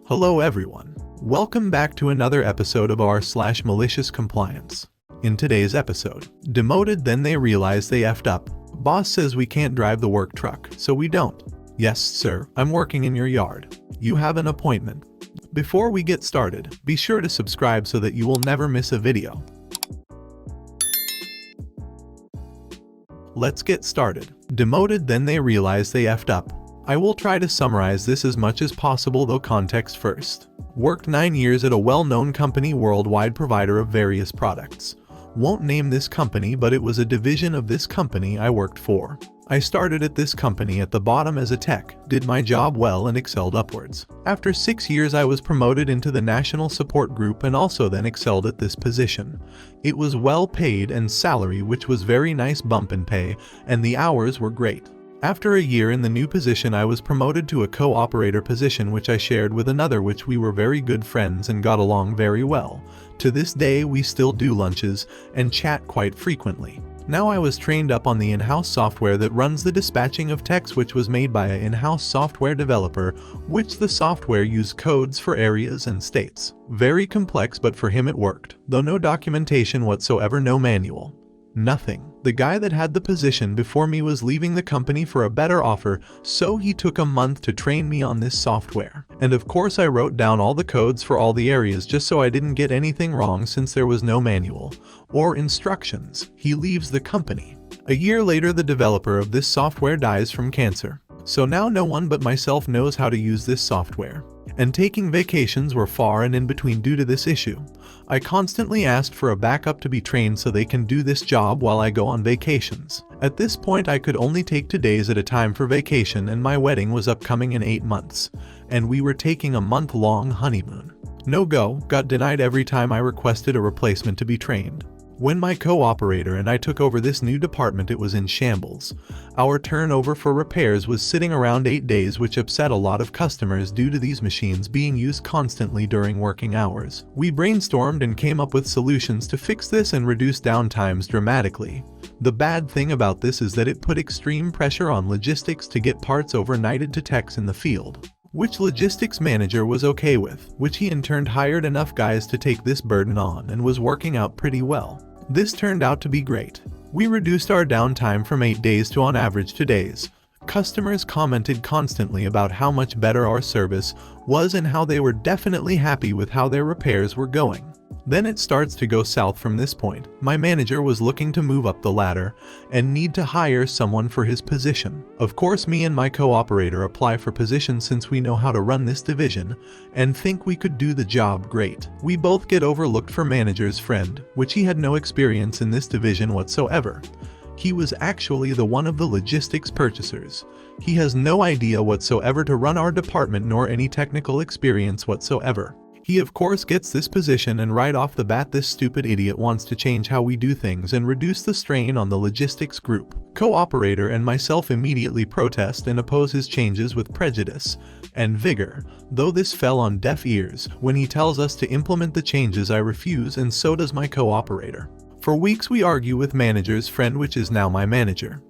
Hello everyone. Welcome back to another episode of r/malicious compliance. In today's episode, demoted then they realize they effed up. Boss says we can't drive the work truck, so we don't. Yes, sir, I'm working in your yard. You have an appointment. Before we get started, be sure to subscribe so that you will never miss a video. Let's get started. Demoted then they realize they effed up. I will try to summarize this as much as possible, though context first. Worked 9 years at a well-known company, worldwide provider of various products. Won't name this company, but it was a division of this company I worked for. I started at this company at the bottom as a tech, did my job well and excelled upwards. After 6 years I was promoted into the national support group and also then excelled at this position. It was well paid and salary, which was very nice bump in pay, and the hours were great. After a year in the new position I was promoted to a co-operator position, which I shared with another, which we were very good friends and got along very well. To this day we still do lunches and chat quite frequently. Now I was trained up on the in-house software that runs the dispatching of techs, which was made by an in-house software developer, which the software used codes for areas and states. Very complex, but for him it worked, though no documentation whatsoever, no manual. Nothing. The guy that had the position before me was leaving the company for a better offer, so he took a month to train me on this software. And of course I wrote down all the codes for all the areas just so I didn't get anything wrong, since there was no manual or instructions. He leaves the company. A year later the developer of this software dies from cancer. So now no one but myself knows how to use this software. And taking vacations were far and in between due to this issue. I constantly asked for a backup to be trained so they can do this job while I go on vacations. At this point I could only take 2 days at a time for vacation, and my wedding was upcoming in 8 months. And we were taking a month-long honeymoon. No go, got denied every time I requested a replacement to be trained. When my co-operator and I took over this new department, it was in shambles. Our turnover for repairs was sitting around 8 days, which upset a lot of customers due to these machines being used constantly during working hours. We brainstormed and came up with solutions to fix this and reduce downtimes dramatically. The bad thing about this is that it put extreme pressure on logistics to get parts overnighted to techs in the field, which logistics manager was okay with, which he in turn hired enough guys to take this burden on, and was working out pretty well. This turned out to be great. We reduced our downtime from 8 days to on average 2 days. Customers commented constantly about how much better our service was and how they were definitely happy with how their repairs were going. Then it starts to go south from this point. My manager was looking to move up the ladder and need to hire someone for his position. Of course me and my co-operator apply for positions since we know how to run this division and think we could do the job great. We both get overlooked for manager's friend, which he had no experience in this division whatsoever. He was actually the one of the logistics purchasers. He has no idea whatsoever to run our department nor any technical experience whatsoever. He of course gets this position, and right off the bat this stupid idiot wants to change how we do things and reduce the strain on the logistics group. Co-operator and myself immediately protest and oppose his changes with prejudice and vigor, though this fell on deaf ears. When he tells us to implement the changes I refuse, and so does my co-operator. For weeks we argue with manager's friend, which is now my manager,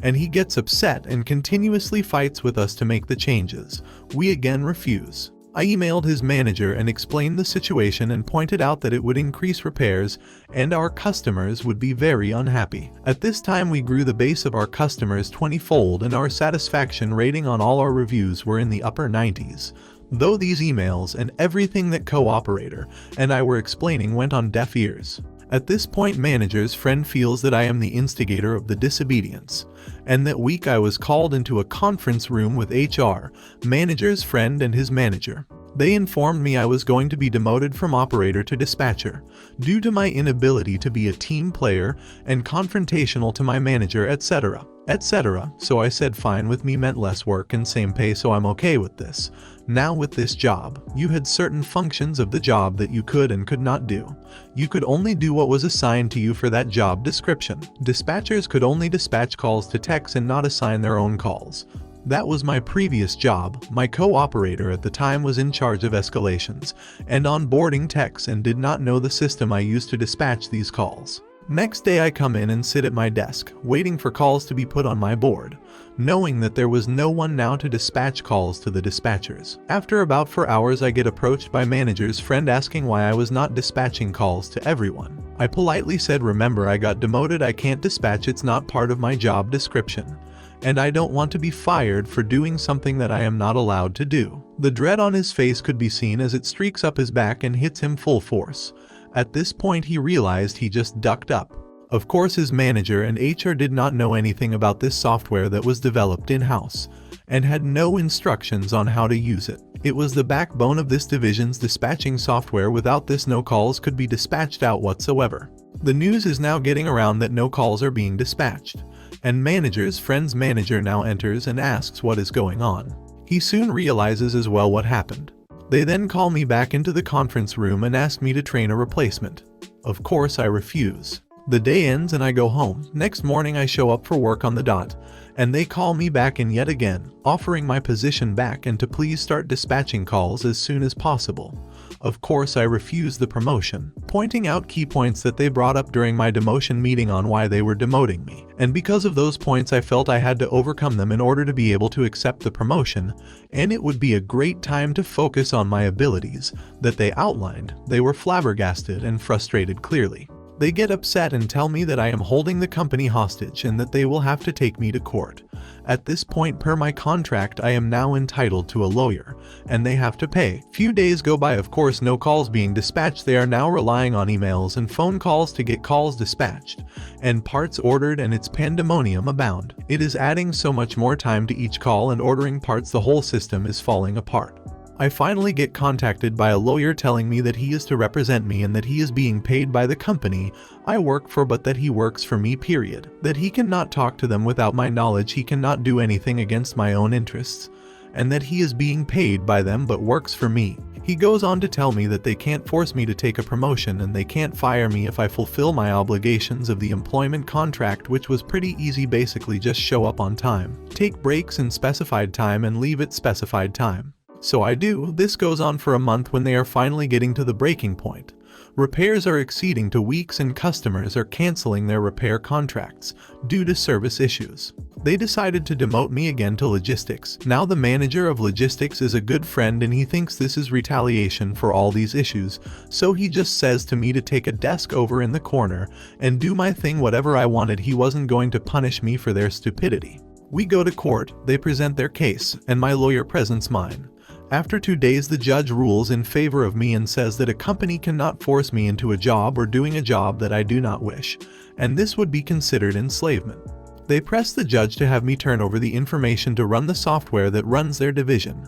and he gets upset and continuously fights with us to make the changes. We again refuse. I emailed his manager and explained the situation and pointed out that it would increase repairs and our customers would be very unhappy. At this time we grew the base of our customers 20-fold, and our satisfaction rating on all our reviews were in the upper 90s. Though these emails and everything that co-operator and I were explaining went on deaf ears. At this point manager's friend feels that I am the instigator of the disobedience, and that week I was called into a conference room with HR, manager's friend and his manager. They informed me I was going to be demoted from operator to dispatcher, due to my inability to be a team player and confrontational to my manager, etc. etc. So I said fine with me meant less work and same pay, so I'm okay with this. Now with this job, you had certain functions of the job that you could and could not do. You could only do what was assigned to you for that job description. Dispatchers could only dispatch calls to techs and not assign their own calls. That was my previous job. My co-operator at the time was in charge of escalations and onboarding techs and did not know the system I used to dispatch these calls. Next day I come in and sit at my desk, waiting for calls to be put on my board, knowing that there was no one now to dispatch calls to the dispatchers. After about 4 hours I get approached by manager's friend asking why I was not dispatching calls to everyone. I politely said, remember, I got demoted, I can't dispatch, it's not part of my job description, and I don't want to be fired for doing something that I am not allowed to do. The dread on his face could be seen as it streaks up his back and hits him full force. At this point he realized he just ducked up. Of course his manager and HR did not know anything about this software that was developed in-house, and had no instructions on how to use it. It was the backbone of this division's dispatching software. Without this, no calls could be dispatched out whatsoever. The news is now getting around that no calls are being dispatched, and manager's friend's manager now enters and asks what is going on. He soon realizes as well what happened. They then call me back into the conference room and ask me to train a replacement. Of course I refuse. The day ends and I go home. Next morning I show up for work on the dot, and they call me back in yet again, offering my position back and to please start dispatching calls as soon as possible. Of course I refuse the promotion, pointing out key points that they brought up during my demotion meeting on why they were demoting me. And because of those points I felt I had to overcome them in order to be able to accept the promotion, and it would be a great time to focus on my abilities that they outlined. They were flabbergasted and frustrated clearly. They get upset and tell me that I am holding the company hostage and that they will have to take me to court. At this point, per my contract, I am now entitled to a lawyer, and they have to pay. Few days go by, of course no calls being dispatched. They are now relying on emails and phone calls to get calls dispatched, and parts ordered, and it's pandemonium abound. It is adding so much more time to each call and ordering parts, the whole system is falling apart. I finally get contacted by a lawyer telling me that he is to represent me and that he is being paid by the company I work for, but that he works for me, period. That he cannot talk to them without my knowledge, he cannot do anything against my own interests, and that he is being paid by them but works for me. He goes on to tell me that they can't force me to take a promotion and they can't fire me if I fulfill my obligations of the employment contract, which was pretty easy, basically just show up on time, take breaks in specified time, and leave at specified time. So I do. This goes on for a month when they are finally getting to the breaking point. Repairs are exceeding to weeks and customers are canceling their repair contracts due to service issues. They decided to demote me again to logistics. Now the manager of logistics is a good friend and he thinks this is retaliation for all these issues, so he just says to me to take a desk over in the corner and do my thing, whatever I wanted. He wasn't going to punish me for their stupidity. We go to court, they present their case, and my lawyer presents mine. After 2 days, the judge rules in favor of me and says that a company cannot force me into a job or doing a job that I do not wish, and this would be considered enslavement. They press the judge to have me turn over the information to run the software that runs their division.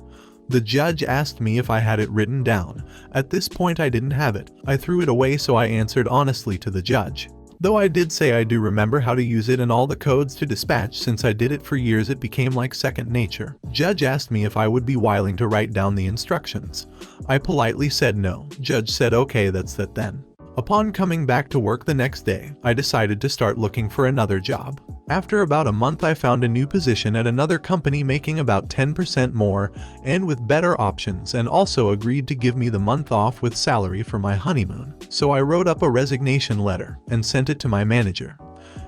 The judge asked me if I had it written down. At this point I didn't have it. I threw it away, so I answered honestly to the judge. Though I did say I do remember how to use it and all the codes to dispatch, since I did it for years it became like second nature. Judge asked me if I would be willing to write down the instructions. I politely said no. Judge said okay, that's that then. Upon coming back to work the next day, I decided to start looking for another job. After about a month I found a new position at another company making about 10% more and with better options, and also agreed to give me the month off with salary for my honeymoon. So I wrote up a resignation letter and sent it to my manager,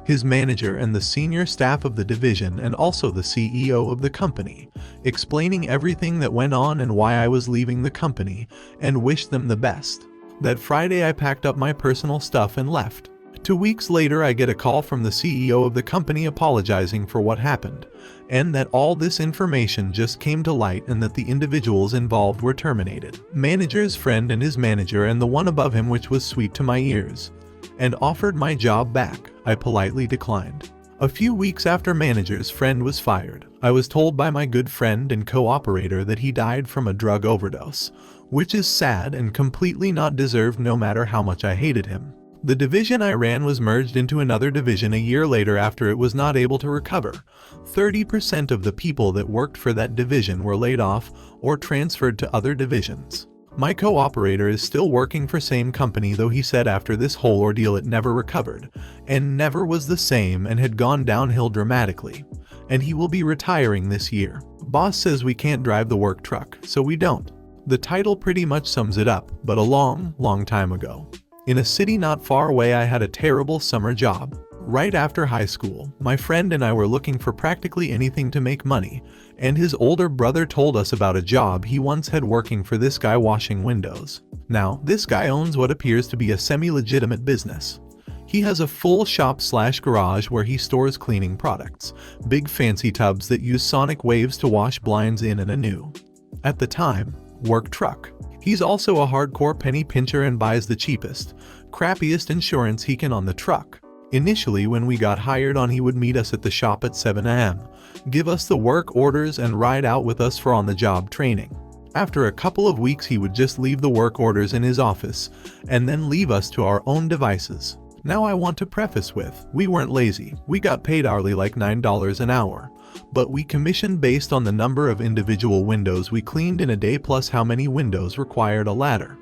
his manager, and the senior staff of the division, and also the CEO of the company, explaining everything that went on and why I was leaving the company, and wished them the best. That Friday I packed up my personal stuff and left. 2 weeks later I get a call from the CEO of the company apologizing for what happened, and that all this information just came to light and that the individuals involved were terminated. Manager's friend and his manager and the one above him, which was sweet to my ears, and offered my job back. I politely declined. A few weeks after manager's friend was fired, I was told by my good friend and co-operator that he died from a drug overdose, which is sad and completely not deserved no matter how much I hated him. The division I ran was merged into another division a year later after it was not able to recover. 30% of the people that worked for that division were laid off or transferred to other divisions. My co-operator is still working for same company, though he said after this whole ordeal it never recovered, and never was the same and had gone downhill dramatically, and he will be retiring this year. Boss says we can't drive the work truck, so we don't. The title pretty much sums it up, but a long time ago. In a city not far away, I had a terrible summer job. Right after high school, my friend and I were looking for practically anything to make money, and his older brother told us about a job he once had working for this guy washing windows. Now, this guy owns what appears to be a semi-legitimate business. He has a full shop/garage where he stores cleaning products, big fancy tubs that use sonic waves to wash blinds in, and a new, at the time, work truck. He's also a hardcore penny pincher and buys the cheapest, crappiest insurance he can on the truck. Initially, when we got hired on, he would meet us at the shop at 7 a.m., give us the work orders and ride out with us for on-the-job training. After a couple of weeks, he would just leave the work orders in his office and then leave us to our own devices. Now, I want to preface with, we weren't lazy. We got paid hourly, like $9 an hour, but we commissioned based on the number of individual windows we cleaned in a day plus how many windows required a ladder.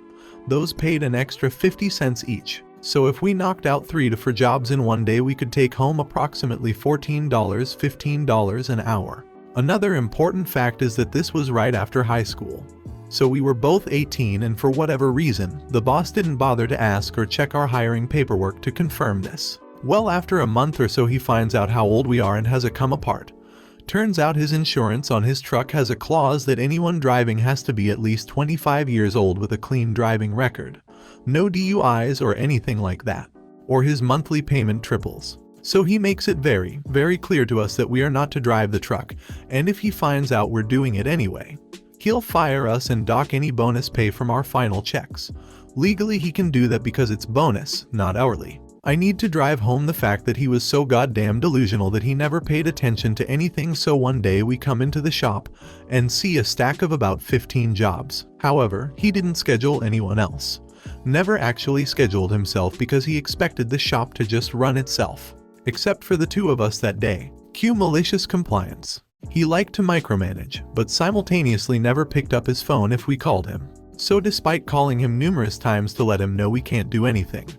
Those paid an extra 50 cents each. So if we knocked out 3 to 4 jobs in one day, we could take home approximately $15 an hour. Another important fact is that this was right after high school. So we were both 18, and for whatever reason, the boss didn't bother to ask or check our hiring paperwork to confirm this. Well, after a month or so, he finds out how old we are and has a come apart. Turns out his insurance on his truck has a clause that anyone driving has to be at least 25 years old with a clean driving record. No DUIs or anything like that. Or his monthly payment triples. So he makes it very, very clear to us that we are not to drive the truck, and if he finds out we're doing it anyway, he'll fire us and dock any bonus pay from our final checks. Legally, he can do that because it's bonus, not hourly. I need to drive home the fact that he was so goddamn delusional that he never paid attention to anything. So one day we come into the shop and see a stack of about 15 jobs. However, he didn't schedule anyone else. Never actually scheduled himself because he expected the shop to just run itself. Except for the 2 of us that day. Cue malicious compliance. He liked to micromanage, but simultaneously never picked up his phone if we called him. So despite calling him numerous times to let him know we can't do anything,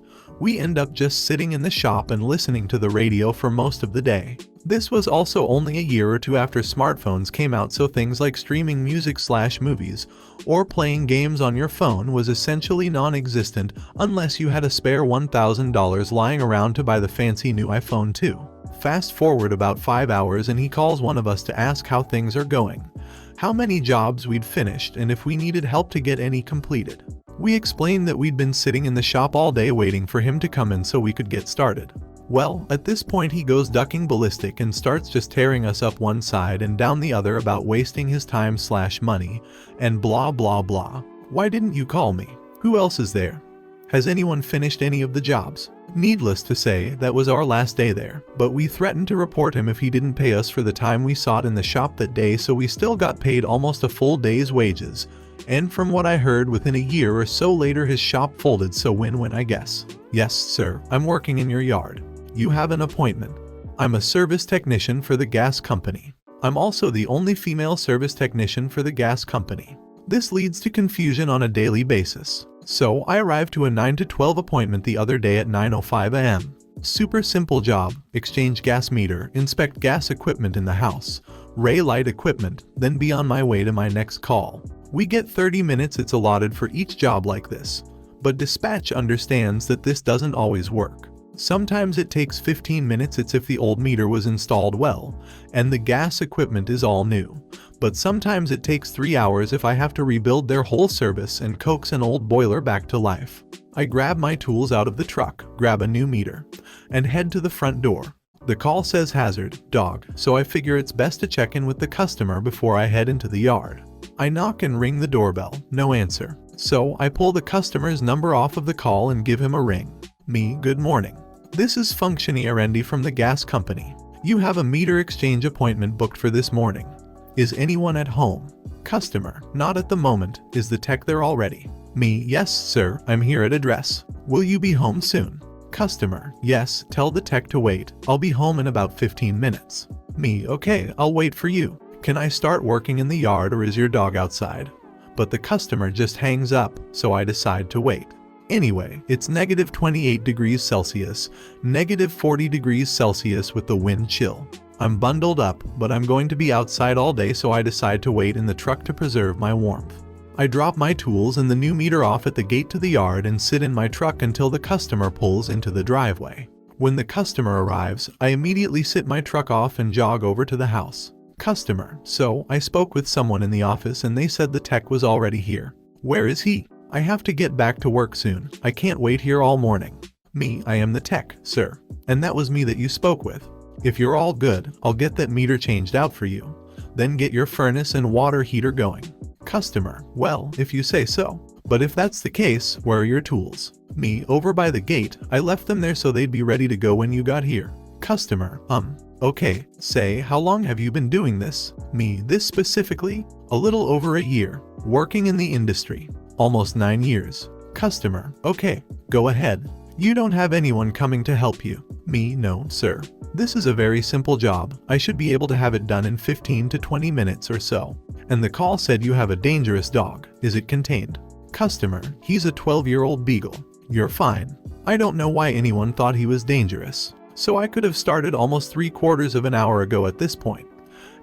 we end up just sitting in the shop and listening to the radio for most of the day. This was also only a year or 2 after smartphones came out, so things like streaming music/movies or playing games on your phone was essentially non-existent unless you had a spare $1,000 lying around to buy the fancy new iPhone 2. Fast forward about 5 hours and he calls one of us to ask how things are going, how many jobs we'd finished, and if we needed help to get any completed. We explained that we'd been sitting in the shop all day waiting for him to come in so we could get started. Well, at this point he goes ducking ballistic and starts just tearing us up one side and down the other about wasting his time/money and blah blah blah. Why didn't you call me? Who else is there? Has anyone finished any of the jobs? Needless to say, that was our last day there, but we threatened to report him if he didn't pay us for the time we sought in the shop that day, so we still got paid almost a full day's wages. And from what I heard, within a year or so later his shop folded, so win-win, I guess. Yes, sir, I'm working in your yard. You have an appointment. I'm a service technician for the gas company. I'm also the only female service technician for the gas company. This leads to confusion on a daily basis. So I arrived to a 9 to 12 appointment the other day at 9:05 a.m. Super simple job: exchange gas meter, inspect gas equipment in the house, ray light equipment, then be on my way to my next call. We get 30 minutes it's allotted for each job like this. But dispatch understands that this doesn't always work. Sometimes it takes 15 minutes it's if the old meter was installed well, and the gas equipment is all new. But sometimes it takes 3 hours if I have to rebuild their whole service and coax an old boiler back to life. I grab my tools out of the truck, grab a new meter, and head to the front door. The call says hazard, dog, so I figure it's best to check in with the customer before I head into the yard. I knock and ring the doorbell, no answer. So I pull the customer's number off of the call and give him a ring. Me, good morning. This is Functionary Randy from the gas company. You have a meter exchange appointment booked for this morning. Is anyone at home? Customer, not at the moment. Is the tech there already? Me, yes sir, I'm here at address. Will you be home soon? Customer, yes, tell the tech to wait. I'll be home in about 15 minutes. Me, okay, I'll wait for you. Can I start working in the yard or is your dog outside? But the customer just hangs up, so I decide to wait. Anyway, it's negative 28 degrees Celsius, negative 40 degrees Celsius with the wind chill. I'm bundled up, but I'm going to be outside all day, so I decide to wait in the truck to preserve my warmth. I drop my tools and the new meter off at the gate to the yard and sit in my truck until the customer pulls into the driveway. When the customer arrives, I immediately sit my truck off and jog over to the house. Customer: so, I spoke with someone in the office and they said the tech was already here. Where is he? I have to get back to work soon. I can't wait here all morning. Me: I am the tech, sir. And that was me that you spoke with. If you're all good, I'll get that meter changed out for you. Then get your furnace and water heater going. Customer: well, if you say so. But if that's the case, where are your tools? Me: over by the gate. I left them there so they'd be ready to go when you got here. Customer: okay. Say, how long have you been doing this? Me: this specifically? A little over a year. Working in the industry. Almost 9 years. Customer: okay, go ahead. You don't have anyone coming to help you? Me: no, sir. This is a very simple job. I should be able to have it done in 15 to 20 minutes or so. And the call said you have a dangerous dog. Is it contained? Customer: he's a 12-year-old beagle. You're fine. I don't know why anyone thought he was dangerous. So I could have started almost 3/4 of an hour ago at this point.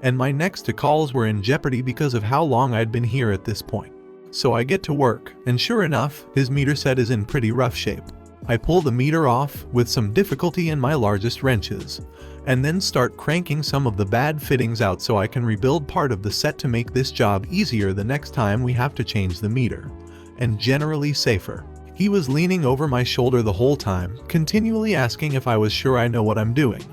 And my next 2 calls were in jeopardy because of how long I'd been here at this point. So I get to work, and sure enough, his meter set is in pretty rough shape. I pull the meter off, with some difficulty in my largest wrenches, and then start cranking some of the bad fittings out so I can rebuild part of the set to make this job easier the next time we have to change the meter, and generally safer. He was leaning over my shoulder the whole time, continually asking if I was sure I know what I'm doing,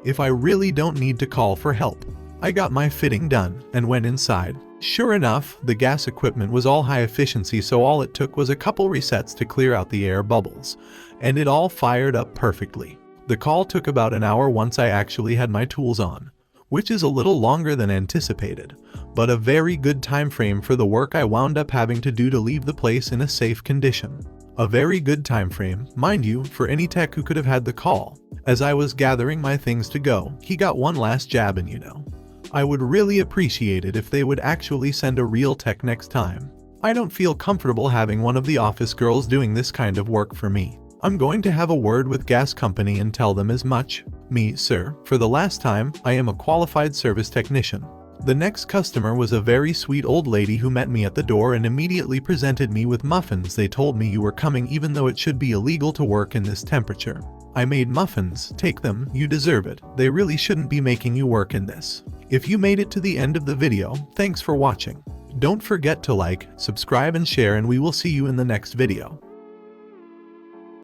if I really don't need to call for help. I got my fitting done, and went inside. Sure enough, the gas equipment was all high efficiency, so all it took was a couple resets to clear out the air bubbles, and it all fired up perfectly. The call took about an hour once I actually had my tools on, which is a little longer than anticipated, but a very good time frame for the work I wound up having to do to leave the place in a safe condition. A very good time frame, mind you, for any tech who could have had the call. As I was gathering my things to go, he got one last jab in, I would really appreciate it if they would actually send a real tech next time. I don't feel comfortable having one of the office girls doing this kind of work for me. I'm going to have a word with gas company and tell them as much. Me: sir, for the last time, I am a qualified service technician. The next customer was a very sweet old lady who met me at the door and immediately presented me with muffins. They told me you were coming even though it should be illegal to work in this temperature. I made muffins. Take them, you deserve it. They really shouldn't be making you work in this. If you made it to the end of the video, thanks for watching. Don't forget to like, subscribe and share, and we will see you in the next video.